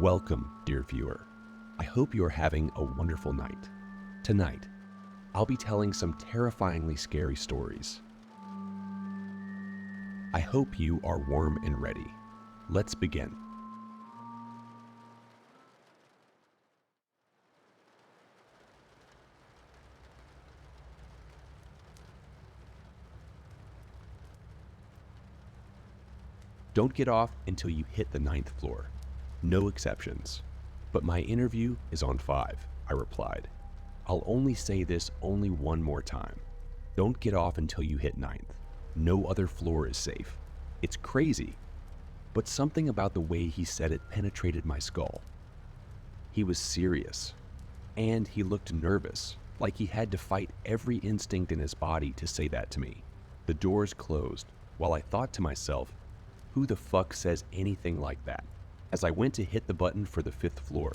Welcome, dear viewer. I hope you are having a wonderful night. Tonight, I'll be telling some terrifyingly scary stories. I hope you are warm and ready. Let's begin. Don't get off until you hit the 9th floor. No exceptions. But my interview is on 5, I replied. I'll only say this only one more time. Don't get off until you hit 9th. No other floor is safe. It's crazy. But something about the way he said it penetrated my skull. He was serious. And he looked nervous, like he had to fight every instinct in his body to say that to me. The doors closed, while I thought to myself, who the fuck says anything like that? As I went to hit the button for the 5th floor,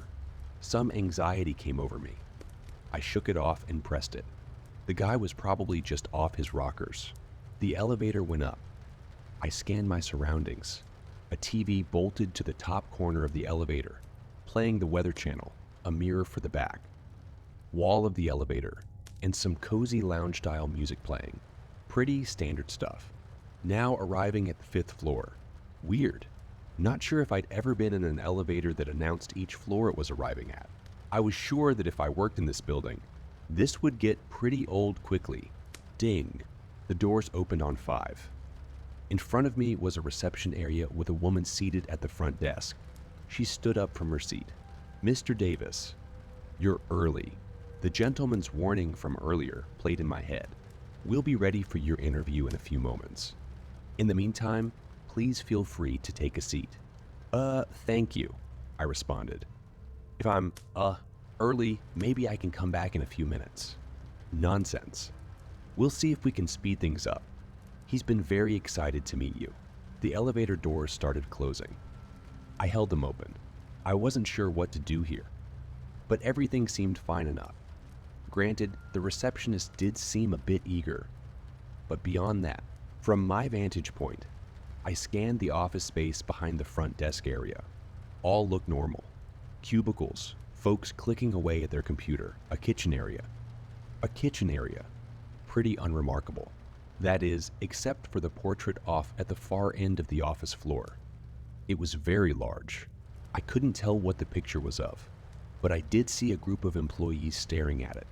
some anxiety came over me. I shook it off and pressed it. The guy was probably just off his rockers. The elevator went up. I scanned my surroundings. A TV bolted to the top corner of the elevator, playing the Weather Channel, a mirror for the back, wall of the elevator, and some cozy lounge-style music playing. Pretty standard stuff. Now arriving at the 5th floor. Weird. Not sure if I'd ever been in an elevator that announced each floor it was arriving at. I was sure that if I worked in this building, this would get pretty old quickly. Ding. The doors opened on 5. In front of me was a reception area with a woman seated at the front desk. She stood up from her seat. Mr. Davis, you're early. The gentleman's warning from earlier played in my head. We'll be ready for your interview in a few moments. In the meantime, please feel free to take a seat. Thank you, I responded. If I'm, early, maybe I can come back in a few minutes. Nonsense. We'll see if we can speed things up. He's been very excited to meet you. The elevator doors started closing. I held them open. I wasn't sure what to do here, but everything seemed fine enough. Granted, the receptionist did seem a bit eager, but beyond that, from my vantage point, I scanned the office space behind the front desk area. All looked normal. Cubicles, folks clicking away at their computer, a kitchen area. A kitchen area. Pretty unremarkable. That is, except for the portrait off at the far end of the office floor. It was very large. I couldn't tell what the picture was of, but I did see a group of employees staring at it,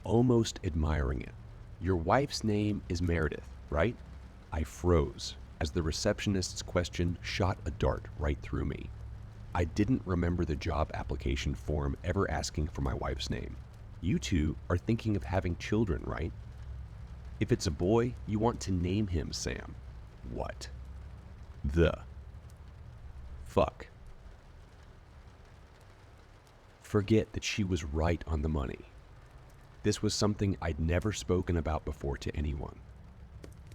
almost admiring it. Your wife's name is Meredith, right? I froze as the receptionist's question shot a dart right through me. I didn't remember the job application form ever asking for my wife's name. You two are thinking of having children, right? If it's a boy, you want to name him Sam. What the fuck? Forget that she was right on the money. This was something I'd never spoken about before to anyone,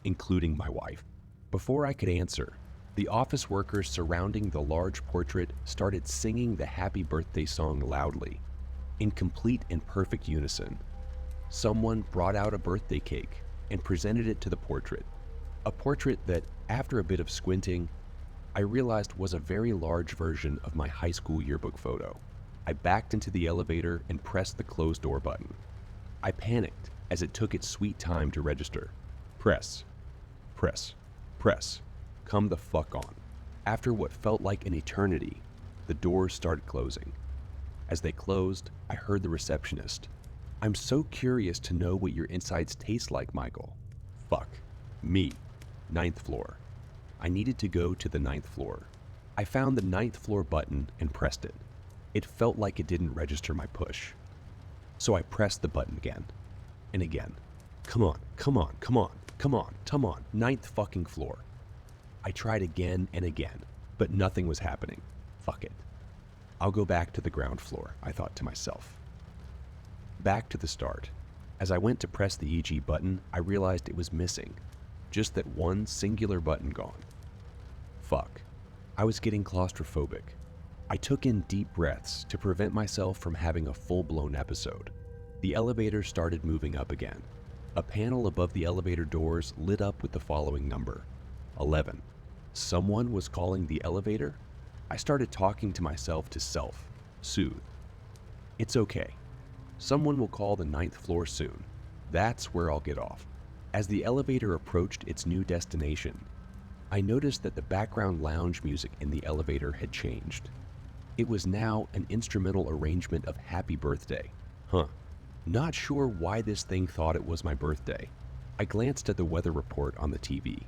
including my wife. Before I could answer, the office workers surrounding the large portrait started singing the happy birthday song loudly, in complete and perfect unison. Someone brought out a birthday cake and presented it to the portrait. A portrait that, after a bit of squinting, I realized was a very large version of my high school yearbook photo. I backed into the elevator and pressed the closed door button. I panicked as it took its sweet time to register. Press, press, press. Come the fuck on. After what felt like an eternity, the doors started closing. As they closed, I heard the receptionist. I'm so curious to know what your insides taste like, Michael. Fuck. Me. 9th floor. I needed to go to the 9th floor. I found the 9th floor button and pressed it. It felt like it didn't register my push. So I pressed the button again and again. Come on, come on, come on, come on, come on, 9th fucking floor. I tried again and again, but nothing was happening. Fuck it. I'll go back to the ground floor, I thought to myself. Back to the start. As I went to press the EG button, I realized it was missing. Just that one singular button gone. Fuck. I was getting claustrophobic. I took in deep breaths to prevent myself from having a full-blown episode. The elevator started moving up again. A panel above the elevator doors lit up with the following number: 11. Someone was calling the elevator? I started talking to myself to self-soothe. It's okay. Someone will call the 9th floor soon. That's where I'll get off. As the elevator approached its new destination, I noticed that the background lounge music in the elevator had changed. It was now an instrumental arrangement of Happy Birthday. Not sure why this thing thought it was my birthday. I glanced at the weather report on the TV.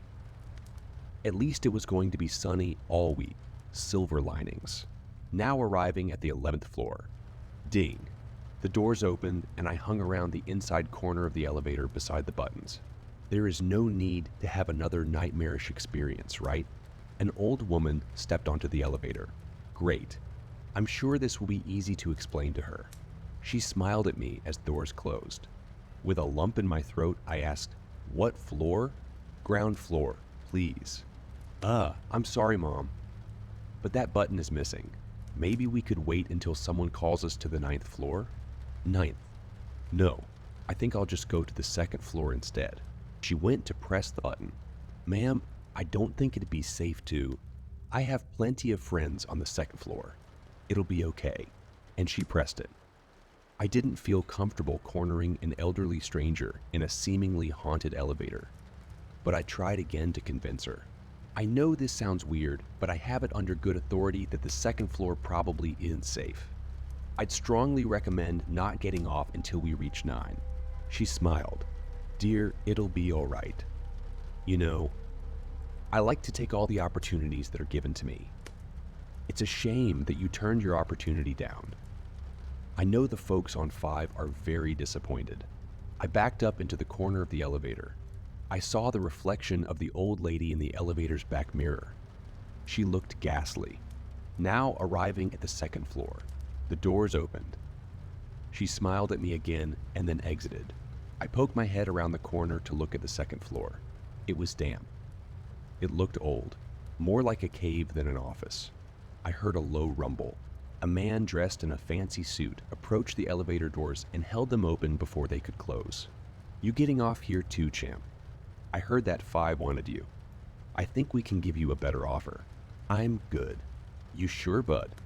At least it was going to be sunny all week. Silver linings. Now arriving at the 11th floor. Ding. The doors opened and I hung around the inside corner of the elevator beside the buttons. There is no need to have another nightmarish experience, right? An old woman stepped onto the elevator. Great. I'm sure this will be easy to explain to her. She smiled at me as doors closed. With a lump in my throat, I asked, "What floor?" "Ground floor, please." I'm sorry, Mom. But that button is missing. Maybe we could wait until someone calls us to the 9th floor? 9th. No, I think I'll just go to the 2nd floor instead. She went to press the button. "Ma'am, I don't think it'd be safe to. I have plenty of friends on the 2nd floor. It'll be okay." And she pressed it. I didn't feel comfortable cornering an elderly stranger in a seemingly haunted elevator, but I tried again to convince her. I know this sounds weird, but I have it under good authority that the 2nd floor probably isn't safe. I'd strongly recommend not getting off until we reach 9. She smiled. "Dear, it'll be all right. You know, I like to take all the opportunities that are given to me. It's a shame that you turned your opportunity down. I know the folks on 5 are very disappointed." I backed up into the corner of the elevator. I saw the reflection of the old lady in the elevator's back mirror. She looked ghastly. Now arriving at the 2nd floor, the doors opened. She smiled at me again and then exited. I poked my head around the corner to look at the 2nd floor. It was damp. It looked old, more like a cave than an office. I heard a low rumble. A man dressed in a fancy suit approached the elevator doors and held them open before they could close. "You getting off here too, champ? I heard that 5 wanted you. I think we can give you a better offer." "I'm good." "You sure, bud?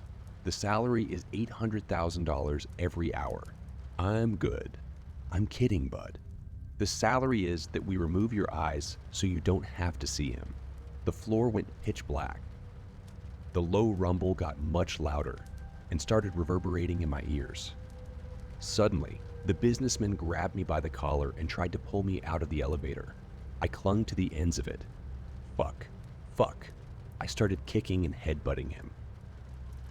The salary is $800,000 every hour." "I'm good." "I'm kidding, bud. The salary is that we remove your eyes so you don't have to see him." The floor went pitch black. The low rumble got much louder and started reverberating in my ears. Suddenly, the businessman grabbed me by the collar and tried to pull me out of the elevator. I clung to the ends of it. Fuck. I started kicking and headbutting him.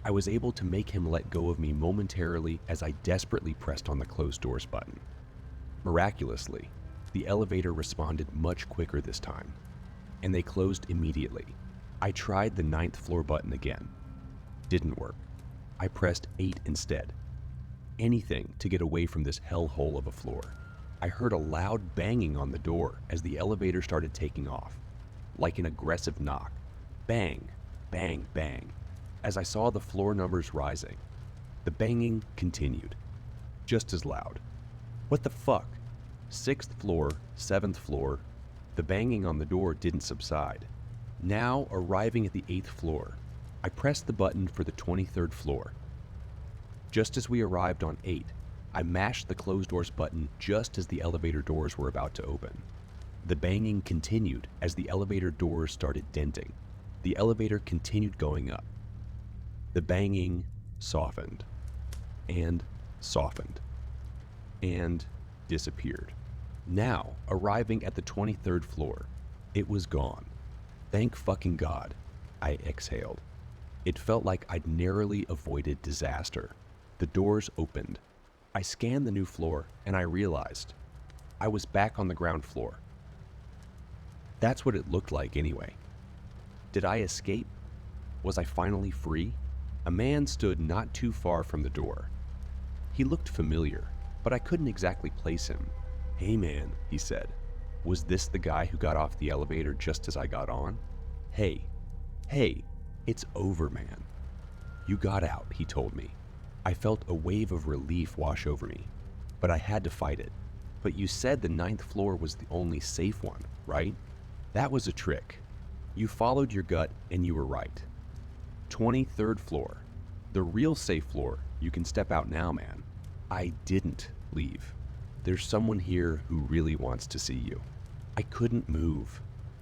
I was able to make him let go of me momentarily as I desperately pressed on the closed doors button. Miraculously, the elevator responded much quicker this time, and they closed immediately. I tried the 9th floor button again. Didn't work. I pressed 8 instead. Anything to get away from this hellhole of a floor. I heard a loud banging on the door as the elevator started taking off, like an aggressive knock. Bang, bang, bang, as I saw the floor numbers rising. The banging continued, just as loud. What the fuck? 6th floor, 7th floor. The banging on the door didn't subside. Now arriving at the 8th floor, I pressed the button for the 23rd floor. Just as we arrived on 8, I mashed the closed doors button just as the elevator doors were about to open. The banging continued as the elevator doors started denting. The elevator continued going up. The banging softened and softened and disappeared. Now, arriving at the 23rd floor, it was gone. Thank fucking God, I exhaled. It felt like I'd narrowly avoided disaster. The doors opened. I scanned the new floor and I realized I was back on the ground floor. That's what it looked like anyway. Did I escape? Was I finally free? A man stood not too far from the door. He looked familiar, but I couldn't exactly place him. "Hey man," he said. "Was this the guy who got off the elevator just as I got on?" Hey, it's over, man. "You got out," he told me. I felt a wave of relief wash over me, but I had to fight it. "But you said the 9th floor was the only safe one, right?" "That was a trick. You followed your gut and you were right. 23rd floor. The real safe floor. You can step out now, man. I didn't leave. There's someone here who really wants to see you. I couldn't move.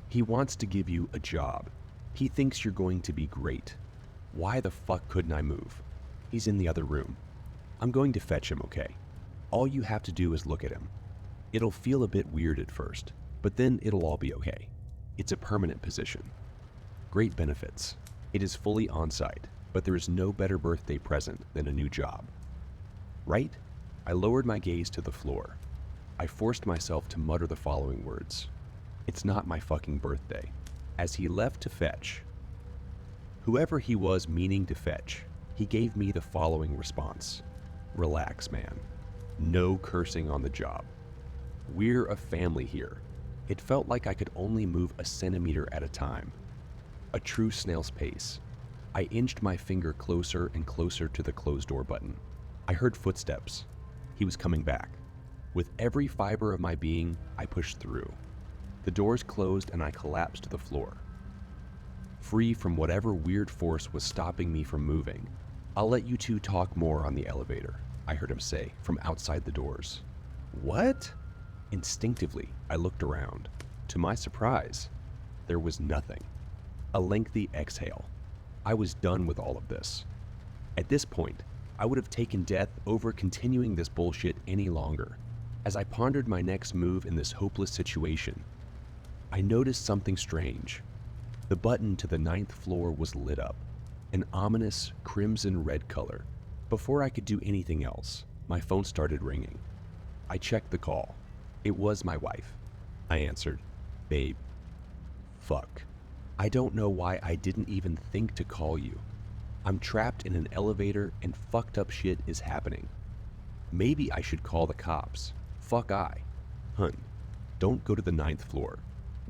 He wants to give you a job. He thinks you're going to be great. Why the fuck couldn't I move? He's in the other room. I'm going to fetch him, okay? All you have to do is look at him. It'll feel a bit weird at first, but then it'll all be okay. It's a permanent position. Great benefits. It is fully on-site, but there is no better birthday present than a new job. Right? I lowered my gaze to the floor. I forced myself to mutter the following words. It's not my fucking birthday. As he left to fetch, whoever he was meaning to fetch, he gave me the following response. Relax, man. No cursing on the job. We're a family here. It felt like I could only move a centimeter at a time. A true snail's pace. I inched my finger closer and closer to the closed door button. I heard footsteps. He was coming back. With every fiber of my being, I pushed through. The doors closed and I collapsed to the floor. Free from whatever weird force was stopping me from moving. I'll let you two talk more on the elevator, I heard him say from outside the doors. What? Instinctively, I looked around. To my surprise, there was nothing. A lengthy exhale. I was done with all of this. At this point, I would have taken death over continuing this bullshit any longer. As I pondered my next move in this hopeless situation, I noticed something strange. The button to the 9th floor was lit up, an ominous crimson red color. Before I could do anything else, my phone started ringing. I checked the call. It was my wife. I answered, "Babe, fuck. I don't know why I didn't even think to call you. I'm trapped in an elevator and fucked up shit is happening. Maybe I should call the cops. Fuck I. Hun, don't go to the 9th floor."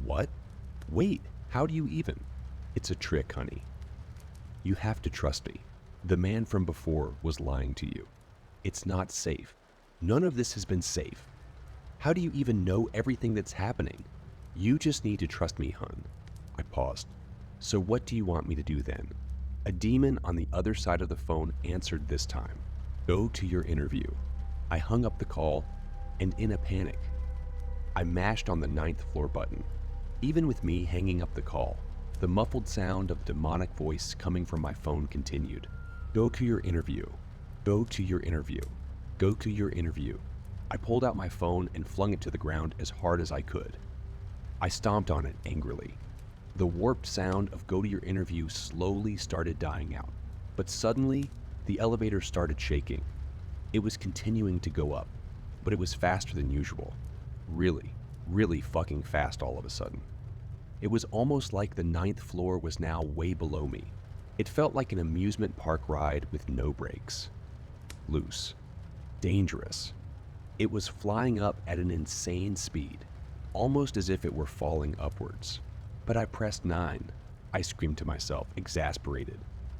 What? Wait, how do you even? It's a trick, honey. You have to trust me. The man from before was lying to you. It's not safe. None of this has been safe. How do you even know everything that's happening? You just need to trust me, hun. I paused. So what do you want me to do then? A demon on the other side of the phone answered this time. Go to your interview. I hung up the call, and in a panic, I mashed on the 9th floor button. Even with me hanging up the call, the muffled sound of a demonic voice coming from my phone continued. Go to your interview. Go to your interview. Go to your interview. I pulled out my phone and flung it to the ground as hard as I could. I stomped on it angrily. The warped sound of go to your interview slowly started dying out, but suddenly the elevator started shaking. It was continuing to go up, but it was faster than usual. Really fucking fast all of a sudden. It was almost like the 9th floor was now way below me. It felt like an amusement park ride with no brakes. Loose. Dangerous. It was flying up at an insane speed, almost as if it were falling upwards. But I pressed 9. I screamed to myself, exasperated.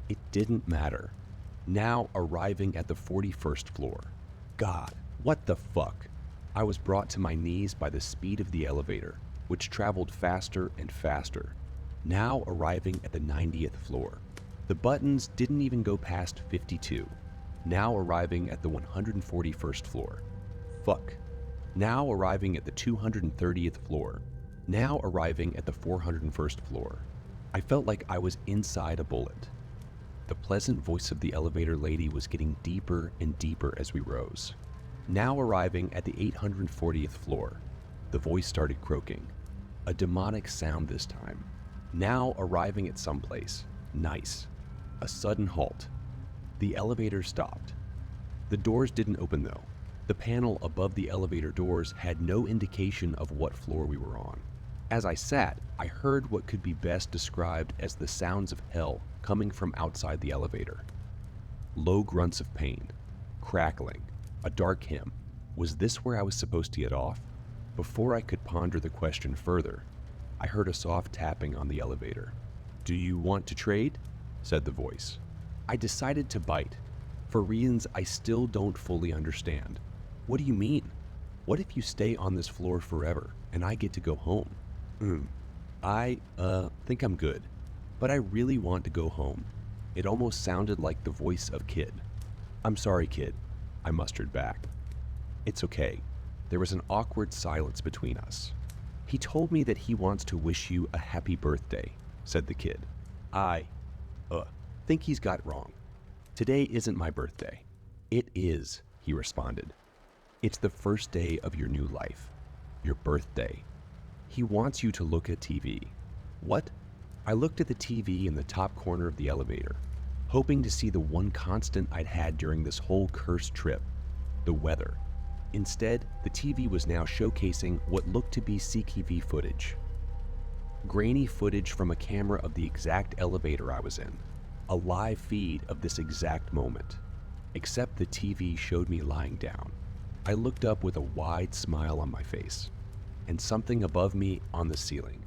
It didn't matter. Now arriving at the 41st floor. God, what the fuck? I was brought to my knees by the speed of the elevator, which traveled faster and faster. Now arriving at the 90th floor. The buttons didn't even go past 52. Now arriving at the 141st floor. Fuck. Now arriving at the 230th floor. Now arriving at the 401st floor. I felt like I was inside a bullet. The pleasant voice of the elevator lady was getting deeper and deeper as we rose. Now arriving at the 840th floor, the voice started croaking. A demonic sound this time. Now arriving at someplace. Nice. A sudden halt. The elevator stopped. The doors didn't open though. The panel above the elevator doors had no indication of what floor we were on. As I sat, I heard what could be best described as the sounds of hell coming from outside the elevator. Low grunts of pain, crackling, a dark hymn. Was this where I was supposed to get off? Before I could ponder the question further, I heard a soft tapping on the elevator. "Do you want to trade?" said the voice. I decided to bite, for reasons I still don't fully understand. What do you mean? What if you stay on this floor forever and I get to go home? I think I'm good, but I really want to go home. It almost sounded like the voice of Kid. "I'm sorry, Kid," I mustered back. "It's okay." There was an awkward silence between us. "He told me that he wants to wish you a happy birthday," said the Kid. I think he's got it wrong. Today isn't my birthday." "It is," he responded. "It's the first day of your new life. Your birthday. He wants you to look at TV." "What?" I looked at the TV in the top corner of the elevator, hoping to see the one constant I'd had during this whole cursed trip, the weather. Instead, the TV was now showcasing what looked to be CTV footage. Grainy footage from a camera of the exact elevator I was in. A live feed of this exact moment. Except the TV showed me lying down. I looked up with a wide smile on my face, and something above me on the ceiling,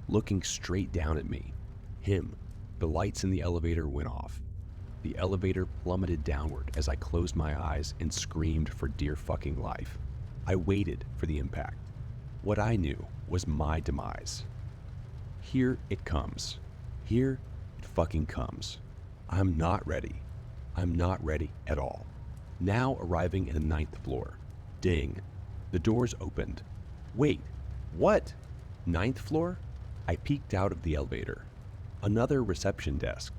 looking straight down at me. Him. The lights in the elevator went off. The elevator plummeted downward as I closed my eyes and screamed for dear fucking life. I waited for the impact. What I knew was my demise. Here it comes. Here it fucking comes. I'm not ready. I'm not ready at all. Now arriving at the 9th floor. Ding. The doors opened. Wait, what? 9th floor? I peeked out of the elevator. Another reception desk.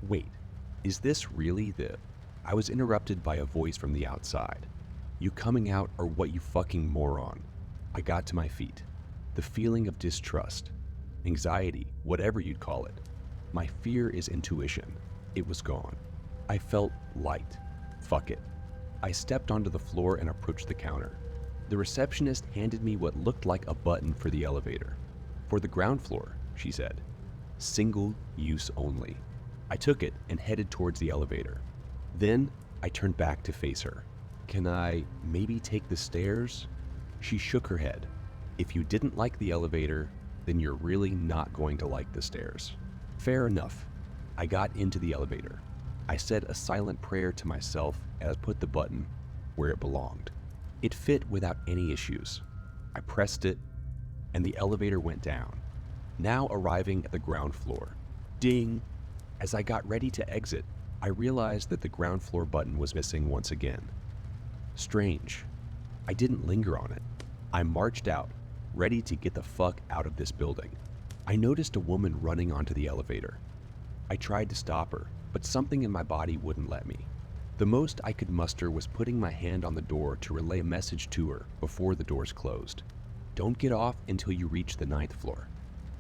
Wait, is this really the... I was interrupted by a voice from the outside. "You coming out or what, you fucking moron?" I got to my feet. The feeling of distrust, anxiety, whatever you'd call it. My fear is intuition. It was gone. I felt light. Fuck it. I stepped onto the floor and approached the counter. The receptionist handed me what looked like a button for the elevator. "For the ground floor," she said. "Single use only." I took it and headed towards the elevator. Then I turned back to face her. "Can I maybe take the stairs?" She shook her head. "If you didn't like the elevator, then you're really not going to like the stairs." Fair enough. I got into the elevator. I said a silent prayer to myself as I put the button where it belonged. It fit without any issues. I pressed it, and the elevator went down, now arriving at the ground floor. Ding! As I got ready to exit, I realized that the ground floor button was missing once again. Strange. I didn't linger on it. I marched out, ready to get the fuck out of this building. I noticed a woman running onto the elevator. I tried to stop her, but something in my body wouldn't let me. The most I could muster was putting my hand on the door to relay a message to her before the doors closed. "Don't get off until you reach the 9th floor,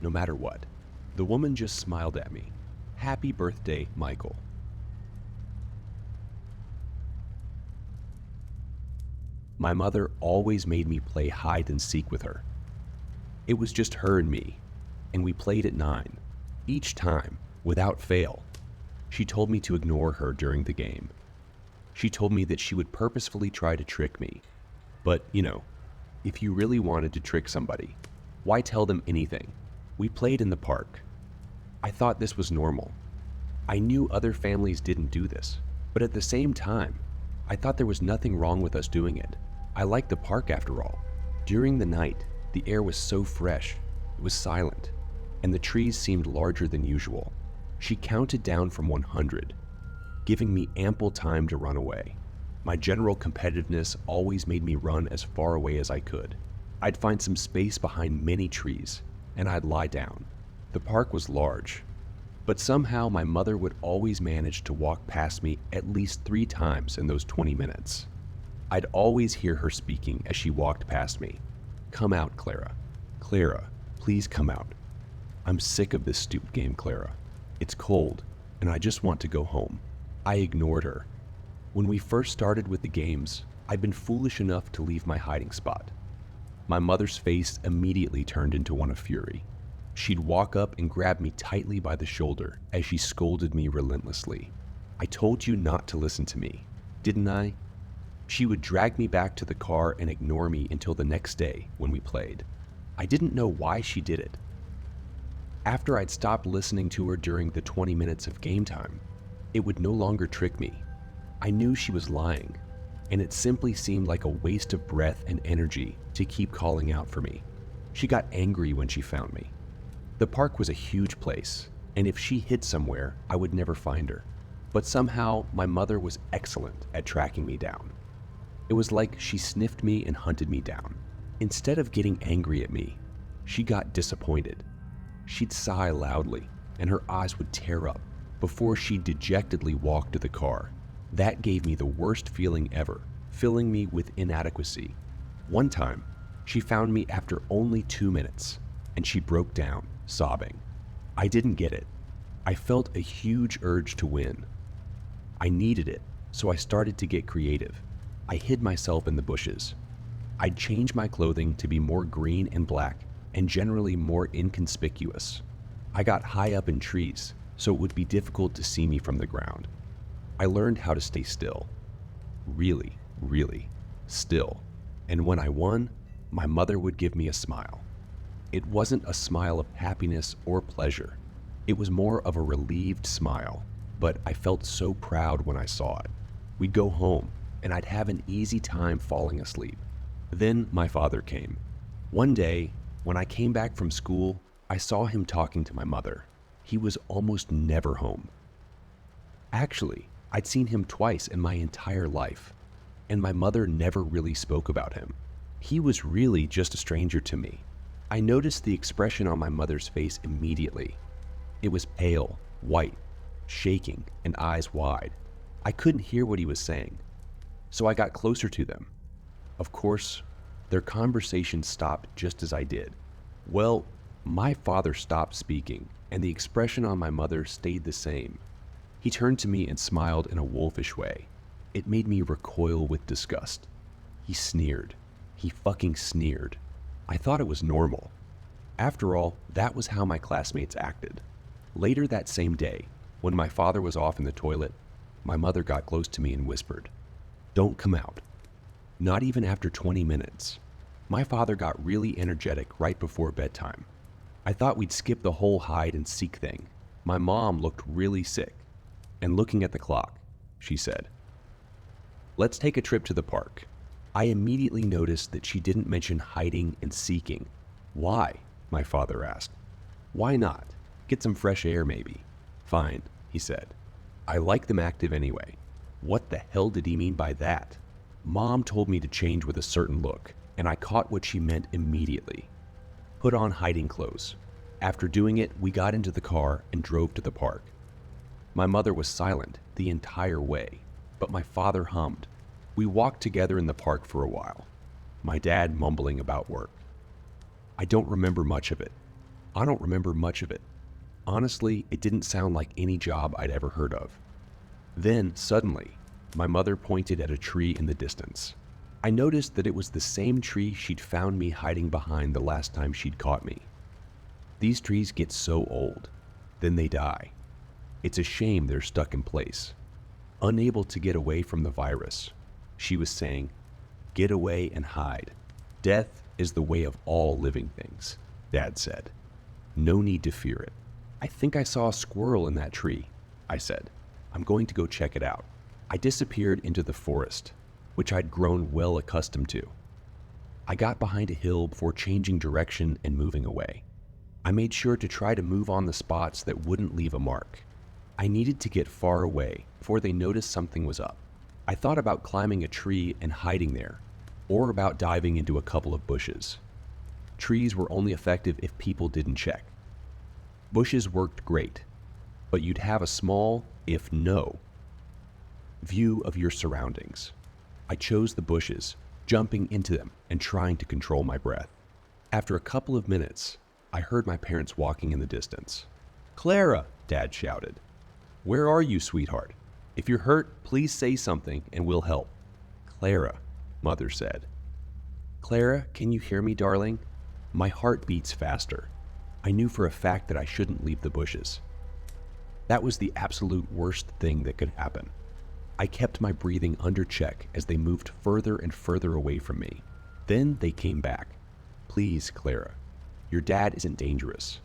no matter what." The woman just smiled at me. "Happy birthday, Michael." My mother always made me play hide and seek with her. It was just her and me, and we played at 9. Each time, without fail. She told me to ignore her during the game. She told me that she would purposefully try to trick me. But, if you really wanted to trick somebody, why tell them anything? We played in the park. I thought this was normal. I knew other families didn't do this, but at the same time, I thought there was nothing wrong with us doing it. I liked the park after all. During the night, the air was so fresh, it was silent, and the trees seemed larger than usual. She counted down from 100, giving me ample time to run away. My general competitiveness always made me run as far away as I could. I'd find some space behind many trees, and I'd lie down. The park was large, but somehow my mother would always manage to walk past me at least 3 times in those 20 minutes. I'd always hear her speaking as she walked past me. "Come out, Clara. Clara, please come out. I'm sick of this stupid game, Clara. It's cold, and I just want to go home." I ignored her. When we first started with the games, I'd been foolish enough to leave my hiding spot. My mother's face immediately turned into one of fury. She'd walk up and grab me tightly by the shoulder as she scolded me relentlessly. "I told you not to listen to me, didn't I?" She would drag me back to the car and ignore me until the next day when we played. I didn't know why she did it. After I'd stopped listening to her during the 20 minutes of game time, it would no longer trick me. I knew she was lying, and it simply seemed like a waste of breath and energy to keep calling out for me. She got angry when she found me. The park was a huge place, and if she hid somewhere, I would never find her. But somehow, my mother was excellent at tracking me down. It was like she sniffed me and hunted me down. Instead of getting angry at me, she got disappointed. She'd sigh loudly, and her eyes would tear up before she'd dejectedly walk to the car. That gave me the worst feeling ever, filling me with inadequacy. One time, she found me after only 2 minutes, and she broke down, sobbing. I didn't get it. I felt a huge urge to win. I needed it, so I started to get creative. I hid myself in the bushes. I'd change my clothing to be more green and black, and generally more inconspicuous. I got high up in trees, so it would be difficult to see me from the ground. I learned how to stay still. Really, really still. And when I won, my mother would give me a smile. It wasn't a smile of happiness or pleasure. It was more of a relieved smile, but I felt so proud when I saw it. We'd go home, and I'd have an easy time falling asleep. Then my father came. One day, when I came back from school, I saw him talking to my mother. He was almost never home. Actually, I'd seen him twice in my entire life, and my mother never really spoke about him. He was really just a stranger to me. I noticed the expression on my mother's face immediately. It was pale, white, shaking, and eyes wide. I couldn't hear what he was saying, so I got closer to them. Of course, their conversation stopped just as I did. Well, my father stopped speaking, and the expression on my mother stayed the same. He turned to me and smiled in a wolfish way. It made me recoil with disgust. He sneered. He fucking sneered. I thought it was normal. After all, that was how my classmates acted. Later that same day, when my father was off in the toilet, my mother got close to me and whispered, "Don't come out." Not even after 20 minutes. My father got really energetic right before bedtime. I thought we'd skip the whole hide and seek thing. My mom looked really sick, and looking at the clock, she said, "Let's take a trip to the park." I immediately noticed that she didn't mention hiding and seeking. "Why?" my father asked. "Why not? Get some fresh air maybe." "Fine," he said. "I like them active anyway." What the hell did he mean by that? Mom told me to change with a certain look, and I caught what she meant immediately. Put on hiding clothes. After doing it, we got into the car and drove to the park. My mother was silent the entire way, but my father hummed. We walked together in the park for a while, my dad mumbling about work. I don't remember much of it. I don't remember much of it. Honestly, it didn't sound like any job I'd ever heard of. Then, suddenly, my mother pointed at a tree in the distance. I noticed that it was the same tree she'd found me hiding behind the last time she'd caught me. These trees get so old, then they die. It's a shame they're stuck in place, unable to get away from the virus. She was saying, "Get away and hide. Death is the way of all living things," Dad said. "No need to fear it." "I think I saw a squirrel in that tree," I said. "I'm going to go check it out." I disappeared into the forest, which I'd grown well accustomed to. I got behind a hill before changing direction and moving away. I made sure to try to move on the spots that wouldn't leave a mark. I needed to get far away before they noticed something was up. I thought about climbing a tree and hiding there, or about diving into a couple of bushes. Trees were only effective if people didn't check. Bushes worked great, but you'd have a small, if no, view of your surroundings. I chose the bushes, jumping into them and trying to control my breath. After a couple of minutes, I heard my parents walking in the distance. "Clara!" Dad shouted. "Where are you, sweetheart? If you're hurt, please say something and we'll help." "Clara," Mother said. "Clara, can you hear me, darling?" My heart beats faster. I knew for a fact that I shouldn't leave the bushes. That was the absolute worst thing that could happen. I kept my breathing under check as they moved further and further away from me. Then they came back. "Please, Clara, your dad isn't dangerous.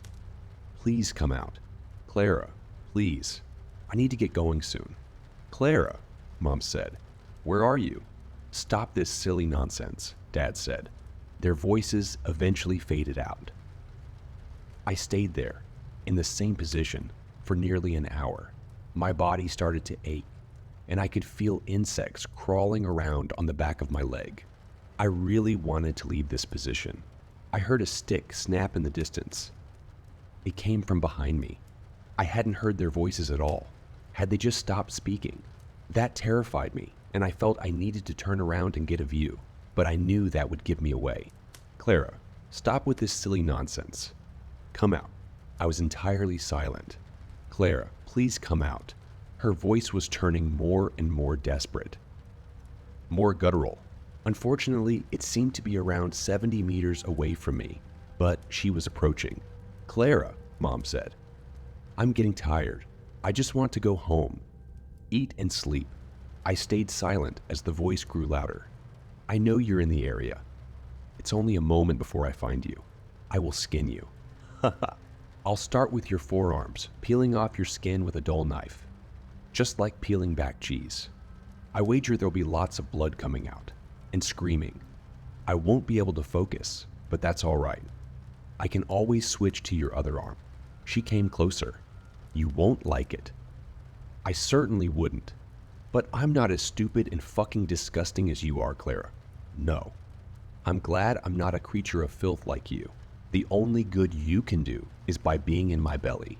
Please come out. Clara, please. I need to get going soon." "Clara," Mom said. "Where are you?" "Stop this silly nonsense," Dad said. Their voices eventually faded out. I stayed there, in the same position, for nearly an hour. My body started to ache, and I could feel insects crawling around on the back of my leg. I really wanted to leave this position. I heard a stick snap in the distance. It came from behind me. I hadn't heard their voices at all. Had they just stopped speaking? That terrified me, and I felt I needed to turn around and get a view, but I knew that would give me away. Clara, stop with this silly nonsense. Come out. I was entirely silent. Clara, please come out. Her voice was turning more and more desperate, more guttural. Unfortunately, it seemed to be around 70 meters away from me, but she was approaching. Clara, Mom said, I'm getting tired. I just want to go home, eat and sleep. I stayed silent as the voice grew louder. I know you're in the area. It's only a moment before I find you. I will skin you. I'll start with your forearms, peeling off your skin with a dull knife, just like peeling back cheese. I wager there'll be lots of blood coming out and screaming. I won't be able to focus, but that's all right. I can always switch to your other arm. She came closer. You won't like it. I certainly wouldn't, but I'm not as stupid and fucking disgusting as you are, Clara. No. I'm glad I'm not a creature of filth like you. The only good you can do is by being in my belly,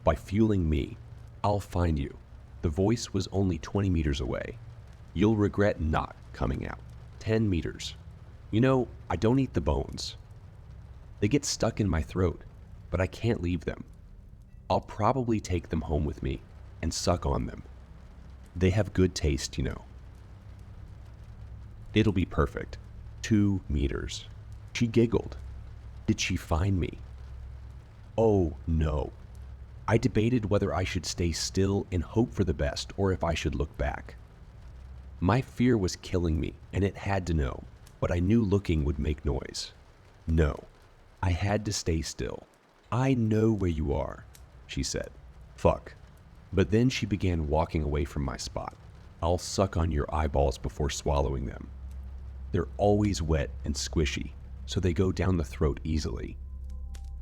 by fueling me. I'll find you. The voice was only 20 meters away. You'll regret not coming out. 10 meters. You know, I don't eat the bones. They get stuck in my throat, but I can't leave them. I'll probably take them home with me and suck on them. They have good taste, you know. It'll be perfect. 2 meters. She giggled. Did she find me? Oh, no. I debated whether I should stay still and hope for the best or if I should look back. My fear was killing me, and it had to know, but I knew looking would make noise. No, I had to stay still. I know where you are, she said. Fuck. But then she began walking away from my spot. I'll suck on your eyeballs before swallowing them. They're always wet and squishy, so they go down the throat easily.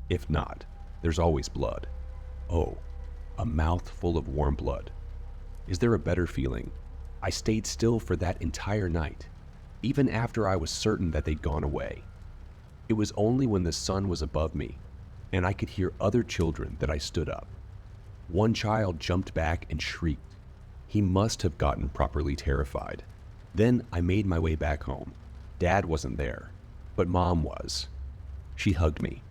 If not, there's always blood. Oh, a mouth full of warm blood. Is there a better feeling? I stayed still for that entire night, even after I was certain that they'd gone away. It was only when the sun was above me and I could hear other children that I stood up. One child jumped back and shrieked. He must have gotten properly terrified. Then I made my way back home. Dad wasn't there, but Mom was. She hugged me.